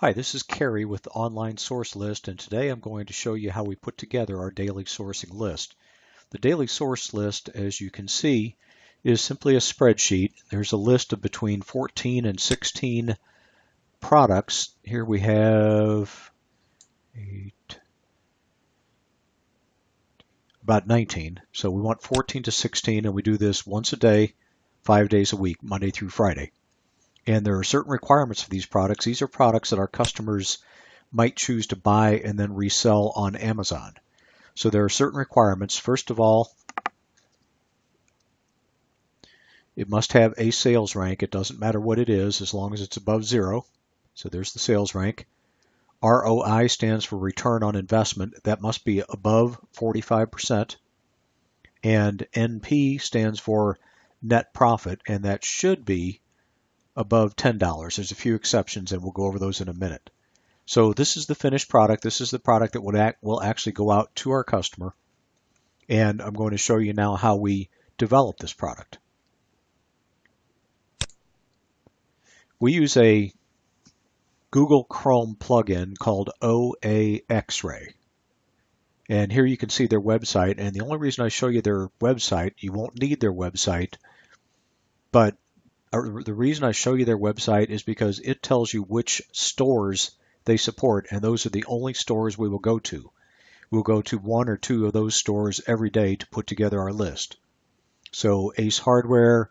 Hi, this is Kerry with Online SourceList, and today I'm going to show you how we put together our daily sourcing list. The daily source list, as you can see, is simply a spreadsheet. There's a list of between 14 and 16 products. Here we have about 19. So we want 14 to 16, and we do this once a day, 5 days a week, Monday through Friday. And there are certain requirements for these products. These are products that our customers might choose to buy and then resell on Amazon. So there are certain requirements. First of all, it must have a sales rank. It doesn't matter what it is as long as it's above 0. So there's the sales rank. ROI stands for return on investment. That must be above 45%. And NP stands for net profit, and that should be above $10. There's a few exceptions, and we'll go over those in a minute. So this is the finished product. This is the product that will actually go out to our customer. And I'm going to show you now how we develop this product. We use a Google Chrome plugin called OA X-Ray. And here you can see their website. And the only reason I show you their website, you won't need their website, but the reason I show you their website is because it tells you which stores they support, and those are the only stores we will go to. We'll go to 1 or 2 of those stores every day to put together our list. So Ace Hardware,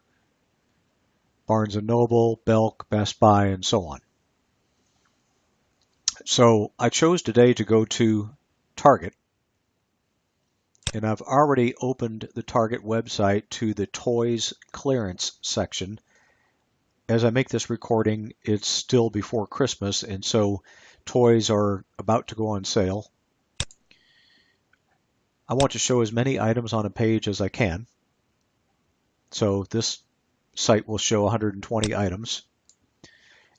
Barnes & Noble, Belk, Best Buy, and so on. So I chose today to go to Target, and I've already opened the Target website to the Toys Clearance section. As I make this recording, it's still before Christmas, and so toys are about to go on sale. I want to show as many items on a page as I can. So this site will show 120 items.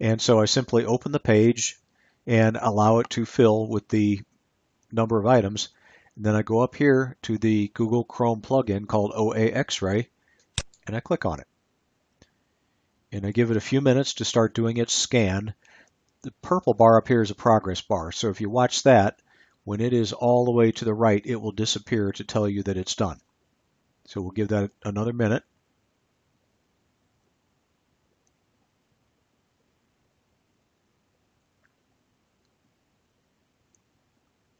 And so I simply open the page and allow it to fill with the number of items. And then I go up here to the Google Chrome plugin called OA X-Ray, and I click on it. And I give it a few minutes to start doing its scan. The purple bar up here is a progress bar. So if you watch that, when it is all the way to the right, it will disappear to tell you that it's done. So we'll give that another minute.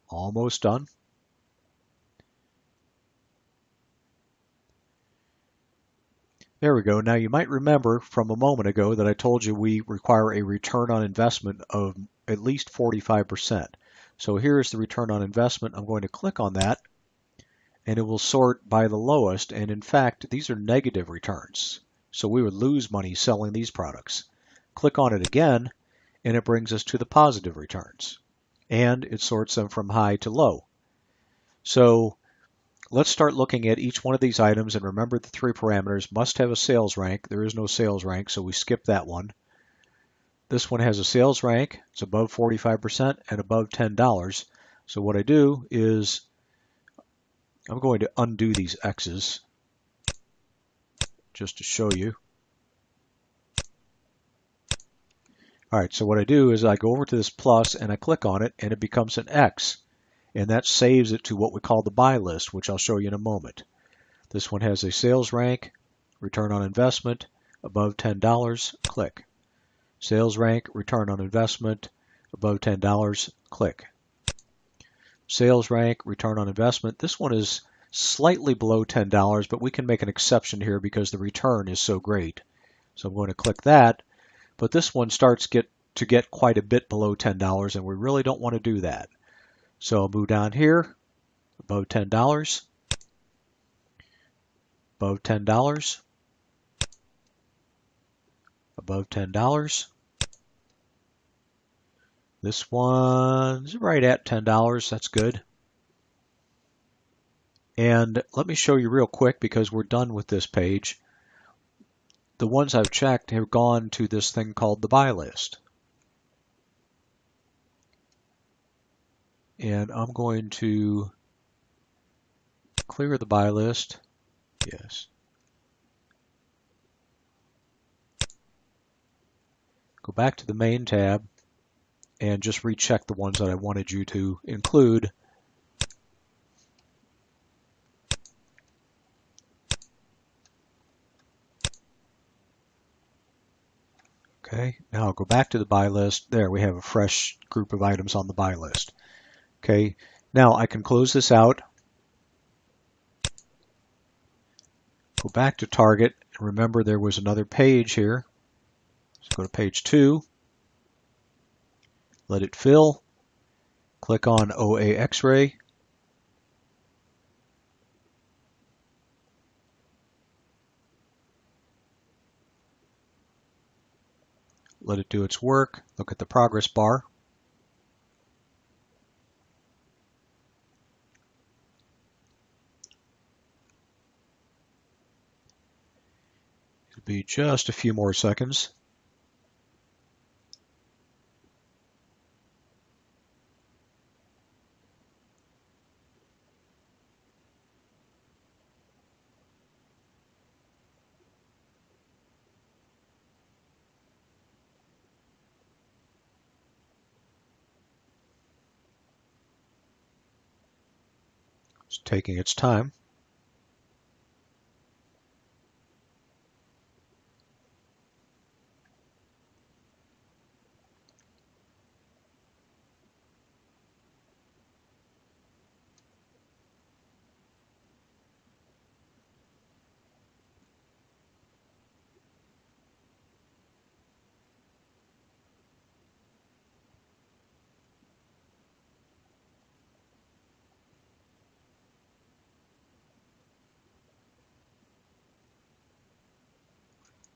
Almost done. There we go. Now you might remember from a moment ago that I told you we require a return on investment of at least 45%. So here is the return on investment. I'm going to click on that, and it will sort by the lowest. And in fact, these are negative returns. So we would lose money selling these products. Click on it again, and it brings us to the positive returns. And it sorts them from high to low. So let's start looking at each one of these items, and remember the 3 parameters. Must have a sales rank. There is no sales rank, so we skip that one. This one has a sales rank. It's above 45% and above $10. So what I do is I'm going to undo these X's just to show you. All right, so what I do is I go over to this plus and I click on it, and it becomes an X. And that saves it to what we call the buy list, which I'll show you in a moment. This one has a sales rank, return on investment, above $10, click. Sales rank, return on investment, above $10, click. Sales rank, return on investment. This one is slightly below $10, but we can make an exception here because the return is so great. So I'm going to click that, but this one starts to get quite a bit below $10, and we really don't want to do that. So I'll move down here, above $10, above $10, above $10. This one's right at $10. That's good. And let me show you real quick, because we're done with this page. The ones I've checked have gone to this thing called the buy list. And I'm going to clear the buy list. Yes. Go back to the main tab, and just recheck the ones that I wanted you to include. Okay, now I'll go back to the buy list. There, we have a fresh group of items on the buy list. Okay, now I can close this out, go back to Target, and remember there was another page here. So go to page 2, let it fill, click on OA X-ray, let it do its work, look at the progress bar. It'll be just a few more seconds. It's taking its time.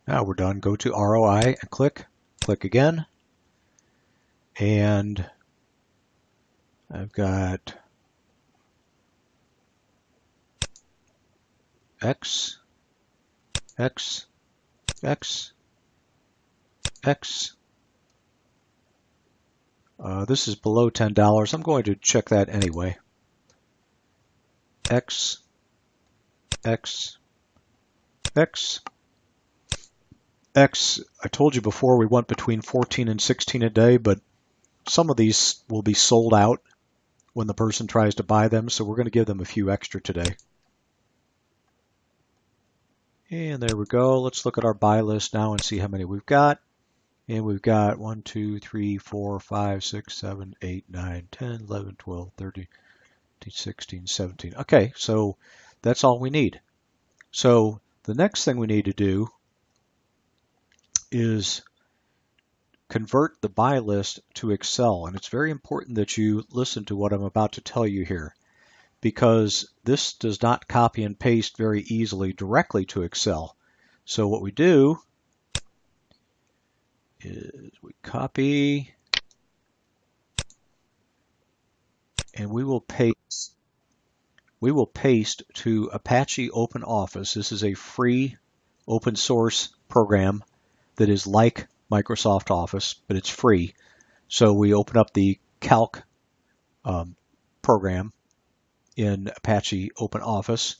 Now we're done. Go to ROI and click again. And I've got X, X, X, X. This is below $10. I'm going to check that anyway. X, X, X, X. I told you before we went between 14 and 16 a day, but some of these will be sold out when the person tries to buy them, so we're going to give them a few extra today. And there we go. Let's look at our buy list now and see how many we've got. And we've got 1, 2, 3, 4, 5, 6, 7, 8, 9, 10, 11, 12, 13, 16, 17. Okay, so that's all we need. So the next thing we need to do is convert the buy list to Excel. And it's very important that you listen to what I'm about to tell you here, because this does not copy and paste very easily directly to Excel. So what we do is we copy and we will paste to Apache OpenOffice. This is a free open source program that is like Microsoft Office, but it's free. So we open up the Calc program in Apache OpenOffice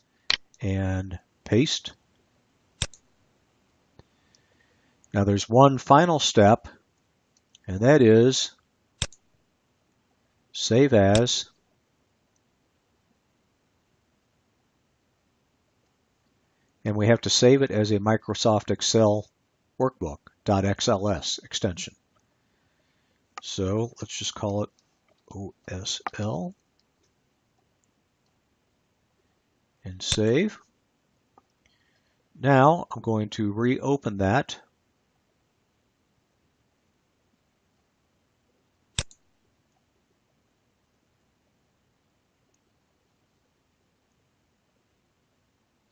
and paste. Now there's one final step, and that is save as. And we have to save it as a Microsoft Excel workbook, .xls extension. So let's just call it OSL and save. Now I'm going to reopen that.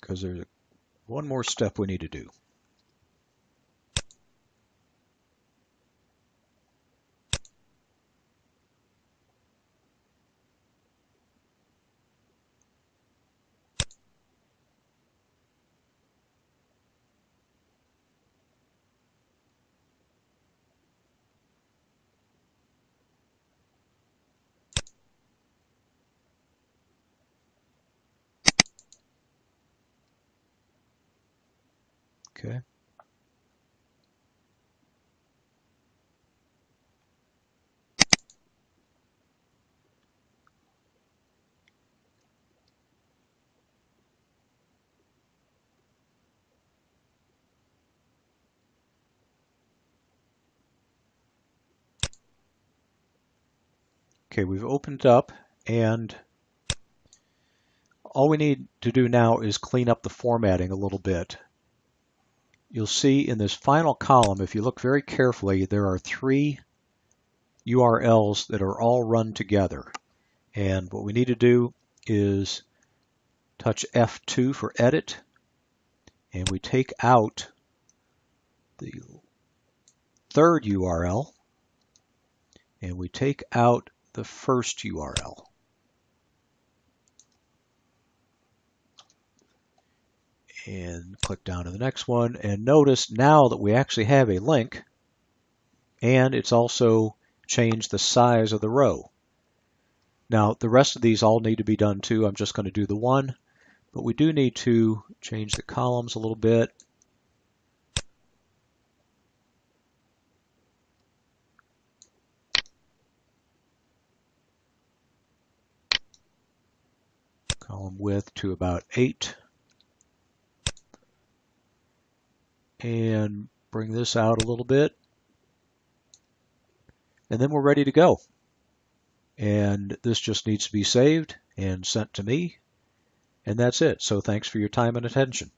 Because there's one more step we need to do. Okay. Okay, we've opened up, and all we need to do now is clean up the formatting a little bit. You'll see in this final column, if you look very carefully, there are 3 URLs that are all run together. And what we need to do is touch F2 for edit, and we take out the 3rd URL, and we take out the 1st URL. And click down to the next one, and notice now that we actually have a link, and it's also changed the size of the row. Now the rest of these all need to be done too. I'm just going to do the one, but we do need to change the columns a little bit. Column width to about 8. And bring this out a little bit. And then we're ready to go. And this just needs to be saved and sent to me. And that's it. So thanks for your time and attention.